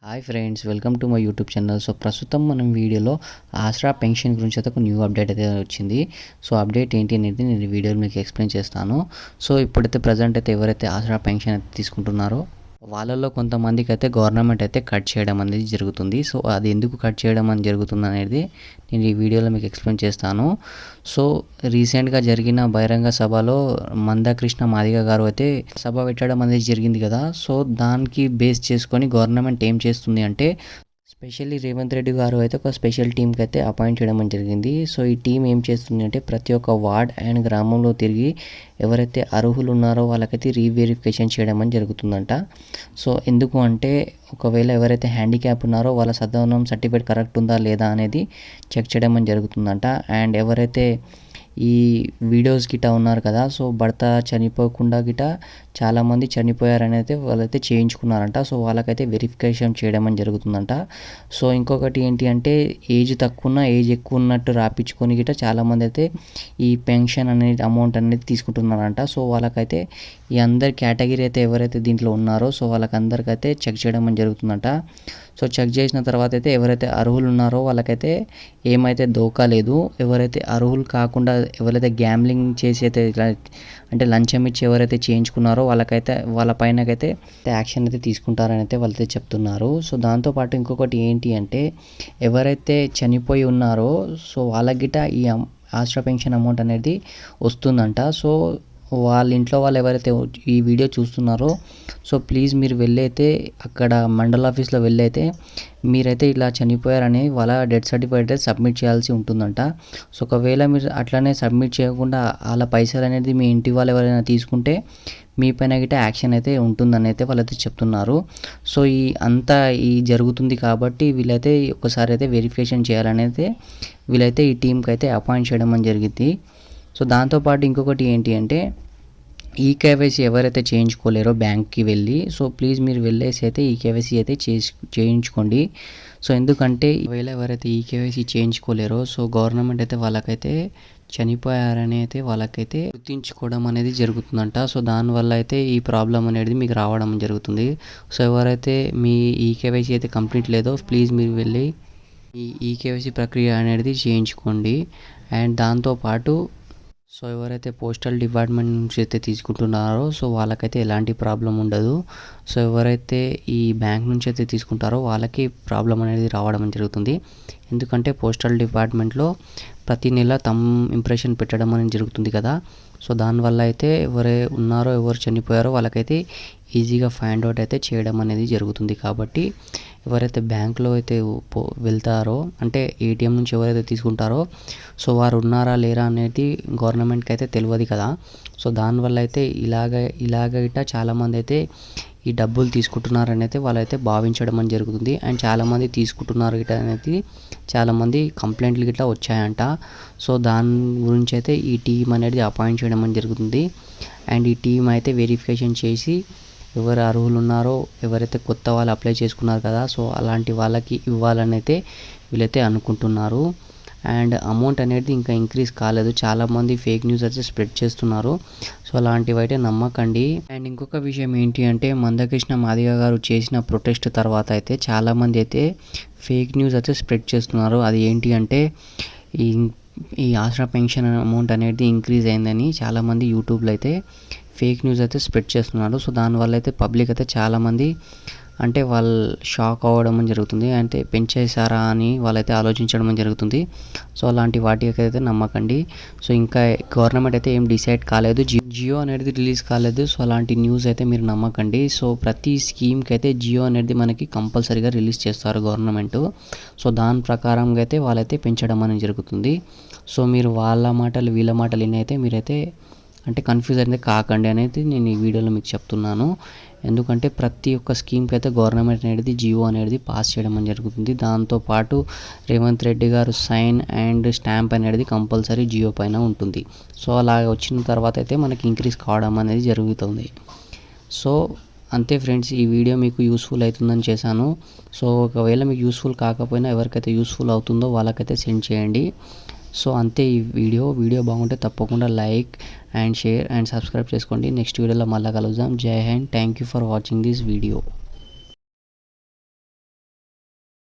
Hi friends, welcome to my YouTube channel. So ప్రస్తుతం మనం వీడియోలో ఆసరా పెన్షన్ గురించి అయితే ఒక న్యూ అప్డేట్ అయితే వచ్చింది. సో అప్డేట్ ఏంటి అనేది నేను ఈ వీడియోలో మీకు ఎక్స్ప్లెయిన్ చేస్తాను. సో ఇప్పుడైతే ప్రజెంట్ అయితే ఎవరైతే ఆసరా పెన్షన్ అయితే తీసుకుంటున్నారో వాళ్ళలో కొంతమందికి అయితే గవర్నమెంట్ అయితే కట్ చేయడం అనేది జరుగుతుంది. సో అది ఎందుకు కట్ చేయడం అని జరుగుతుంది అనేది నేను ఈ వీడియోలో మీకు ఎక్స్ప్లెయిన్ చేస్తాను. సో రీసెంట్గా జరిగిన బహిరంగ సభలో మందకృష్ణ మాదిగ గారు అయితే సభ పెట్టడం అనేది జరిగింది కదా. సో దానికి బేస్ చేసుకొని గవర్నమెంట్ ఏం చేస్తుంది అంటే స్పెషల్లీ రేవంత్ రెడ్డి గారు అయితే ఒక స్పెషల్ టీంకి అయితే అపాయింట్ చేయడం అని జరిగింది. సో ఈ టీం ఏం చేస్తుంది అంటే ప్రతి ఒక్క వార్డ్ అండ్ గ్రామంలో తిరిగి ఎవరైతే అర్హులు ఉన్నారో వాళ్ళకైతే రీవెరిఫికేషన్ చేయడం అని జరుగుతుందంట. సో ఎందుకు అంటే ఒకవేళ ఎవరైతే హ్యాండిక్యాప్ ఉన్నారో వాళ్ళ సదనం సర్టిఫికేట్ కరెక్ట్ ఉందా లేదా అనేది చెక్ చేయడం అని జరుగుతుందంట. అండ్ ఎవరైతే ఈ వీడియోస్ గిట్ట ఉన్నారు కదా, సో భర్త చనిపోకుండా గిట్ట చాలామంది చనిపోయారని అయితే వాళ్ళైతే చేయించుకున్నారంట. సో వాళ్ళకైతే వెరిఫికేషన్ చేయడం అని జరుగుతుందంట. సో ఇంకొకటి ఏంటి అంటే ఏజ్ తక్కువ ఉన్న ఏజ్ ఎక్కువ ఉన్నట్టు రాపించుకొని గిట్ట చాలామంది అయితే ఈ పెన్షన్ అనేది అమౌంట్ అనేది తీసుకుంటున్నారంట. సో వాళ్ళకైతే ఈ అందరి కేటగిరీ అయితే ఎవరైతే దీంట్లో ఉన్నారో సో వాళ్ళకందరికైతే చెక్ చేయడం అని జరుగుతుందంట. సో చెక్ చేసిన తర్వాత అయితే ఎవరైతే అర్హులు ఉన్నారో వాళ్ళకైతే ఏమైతే దోకా లేదు. ఎవరైతే అర్హులు కాకుండా ఎవరైతే గ్యాంబ్లింగ్ చేసి అయితే అంటే లంచం ఇచ్చి ఎవరైతే చేయించుకున్నారో వాళ్ళకైతే వాళ్ళ పైనకైతే యాక్షన్ అయితే తీసుకుంటారని అయితే వాళ్ళైతే చెప్తున్నారు. సో దాంతోపాటు ఇంకొకటి ఏంటి అంటే ఎవరైతే చనిపోయి ఉన్నారో సో వాళ్ళకి గిట్ట ఈ ఆసరా పెన్షన్ అమౌంట్ అనేది వస్తుందంట. సో వాళ్ళ ఇంట్లో వాళ్ళు ఎవరైతే ఈ వీడియో చూస్తున్నారో సో ప్లీజ్ మీరు వెళ్ళైతే అక్కడ మండల ఆఫీస్లో వెళ్ళైతే మీరైతే ఇలా చనిపోయారని వాళ్ళ డెత్ సర్టిఫికేట్ అయితే సబ్మిట్ చేయాల్సి ఉంటుందంట. సో ఒకవేళ మీరు అట్లనే సబ్మిట్ చేయకుండా వాళ్ళ పైసలు అనేది మీ ఇంటి వాళ్ళు ఎవరైనా తీసుకుంటే మీ పైన గిట్ట యాక్షన్ అయితే ఉంటుందని అయితే వాళ్ళైతే చెప్తున్నారు. సో ఈ జరుగుతుంది కాబట్టి వీళ్ళైతే ఒకసారి అయితే వెరిఫికేషన్ చేయాలని అయితే వీళ్ళైతే ఈ టీంకి అయితే అపాయింట్ చేయడం అని జరిగింది. సో దాంతోపాటు ఇంకొకటి ఏంటి అంటే ఈకేవైసీ ఎవరైతే చేయించుకోలేరో బ్యాంక్కి వెళ్ళి సో ప్లీజ్ మీరు వెళ్ళేసి అయితే ఈకేవైసీ అయితే చేయించుకోండి. సో ఎందుకంటే ఒకవేళ ఎవరైతే ఈకేవైసీ చేయించుకోలేరో సో గవర్నమెంట్ అయితే వాళ్ళకైతే చనిపోయారని అయితే వాళ్ళకైతే గుర్తించుకోవడం అనేది జరుగుతుందంట. సో దానివల్ల అయితే ఈ ప్రాబ్లం అనేది మీకు రావడం జరుగుతుంది. సో ఎవరైతే మీ ఈకేవైసీ అయితే కంప్లీట్ లేదో ప్లీజ్ మీరు వెళ్ళి ఈ ఈకేవైసీ ప్రక్రియ అనేది చేయించుకోండి. అండ్ దాంతోపాటు సో ఎవరైతే పోస్టల్ డిపార్ట్మెంట్ నుంచి అయితే తీసుకుంటున్నారో సో వాళ్ళకైతే ఎలాంటి ప్రాబ్లం ఉండదు. సో ఎవరైతే ఈ బ్యాంక్ నుంచి అయితే తీసుకుంటారో వాళ్ళకి ప్రాబ్లం అనేది రావడం జరుగుతుంది. ఎందుకంటే పోస్టల్ డిపార్ట్మెంట్లో ప్రతి నెల ఇంప్రెషన్ పెట్టడం అనేది జరుగుతుంది కదా. సో దానివల్ల అయితే ఎవరు చనిపోయారో వాళ్ళకైతే ఈజీగా ఫైండ్ అవుట్ అయితే చేయడం అనేది జరుగుతుంది. కాబట్టి ఎవరైతే బ్యాంక్లో అయితే వెళ్తారో అంటే ఏటీఎం నుంచి ఎవరైతే తీసుకుంటారో సో వారు ఉన్నారా లేరా అనేది గవర్నమెంట్కి అయితే తెలియదు కదా. సో దానివల్ల అయితే ఇలాగ ఇట్లా చాలామంది అయితే ఈ డబ్బులు తీసుకుంటున్నారని అయితే వాళ్ళైతే భావించడం అని జరుగుతుంది. అండ్ చాలామంది తీసుకుంటున్నారు గిట్ట అనేది చాలామంది కంప్లైంట్లు గిట్లా వచ్చాయంట. సో దాని గురించి అయితే ఈ టీం అనేది అపాయింట్ చేయడం అని జరుగుతుంది. అండ్ ఈ టీం అయితే వెరిఫికేషన్ చేసి ఎవరు అర్హులు ఉన్నారో ఎవరైతే కొత్త వాళ్ళు అప్లై చేసుకున్నారు కదా సో అలాంటి వాళ్ళకి ఇవ్వాలని అయితే వీళ్ళైతే అనుకుంటున్నారు. అండ్ అమౌంట్ అనేది ఇంకా ఇంక్రీజ్ కాలేదు. చాలామంది ఫేక్ న్యూస్ అయితే స్ప్రెడ్ చేస్తున్నారు. సో అలాంటివి అయితే నమ్మకండి. అండ్ ఇంకొక విషయం ఏంటి అంటే మందకృష్ణ మాదిగ గారు చేసిన ప్రొటెస్ట్ తర్వాత అయితే చాలామంది అయితే ఫేక్ న్యూస్ అయితే స్ప్రెడ్ చేస్తున్నారు. అది ఏంటి అంటే ఈ ఆసరా పెన్షన్ అమౌంట్ అనేది ఇంక్రీజ్ అయిందని చాలామంది యూట్యూబ్లో అయితే ఫేక్ న్యూస్ అయితే స్ప్రెడ్ చేస్తున్నారు. సో దానివల్ల అయితే పబ్లిక్ అయితే చాలామంది అంటే వాళ్ళు షాక్ అవ్వడం జరుగుతుంది. అంటే పెంచేశారా అని వాళ్ళైతే ఆలోచించడం జరుగుతుంది. సో అలాంటి వాటికి అయితే నమ్మకండి. సో ఇంకా గవర్నమెంట్ అయితే ఏం డిసైడ్ కాలేదు, జియో అనేది రిలీజ్ కాలేదు. సో అలాంటి న్యూస్ అయితే మీరు నమ్మకండి. సో ప్రతి స్కీమ్కి అయితే జియో అనేది మనకి కంపల్సరీగా రిలీజ్ చేస్తారు గవర్నమెంట్. సో దాని ప్రకారంగా అయితే వాళ్ళైతే పెంచడం అనేది జరుగుతుంది. సో మీరు వాళ్ళ మాటలు వీళ్ళ మాటలు విని అయితే మీరైతే అంటే కన్ఫ్యూజ్ అయితే కాకండి అనేది నేను ఈ వీడియోలో మీకు చెప్తున్నాను. ఎందుకంటే ప్రతి ఒక్క స్కీమ్కి అయితే గవర్నమెంట్ అనేది జియో అనేది పాస్ చేయడం అని జరుగుతుంది. దాంతోపాటు రేవంత్ రెడ్డి గారు సైన్ అండ్ స్టాంప్ అనేది కంపల్సరీ జియో పైన ఉంటుంది. సో అలా వచ్చిన తర్వాత అయితే మనకి ఇంక్రీజ్ కావడం అనేది జరుగుతుంది. సో అంతే ఫ్రెండ్స్, ఈ వీడియో మీకు యూస్ఫుల్ అవుతుందని చేశాను. సో ఒకవేళ మీకు యూస్ఫుల్ కాకపోయినా ఎవరికైతే యూస్ఫుల్ అవుతుందో వాళ్ళకైతే సెండ్ చేయండి. సో అంతే ఈ వీడియో బాగుంటే తప్పకుండా like and share and subscribe చేసుకోండి. నెక్స్ట్ వీడియోలో మళ్ళీ కలుద్దాం. జై Hind. Thank you for watching this video.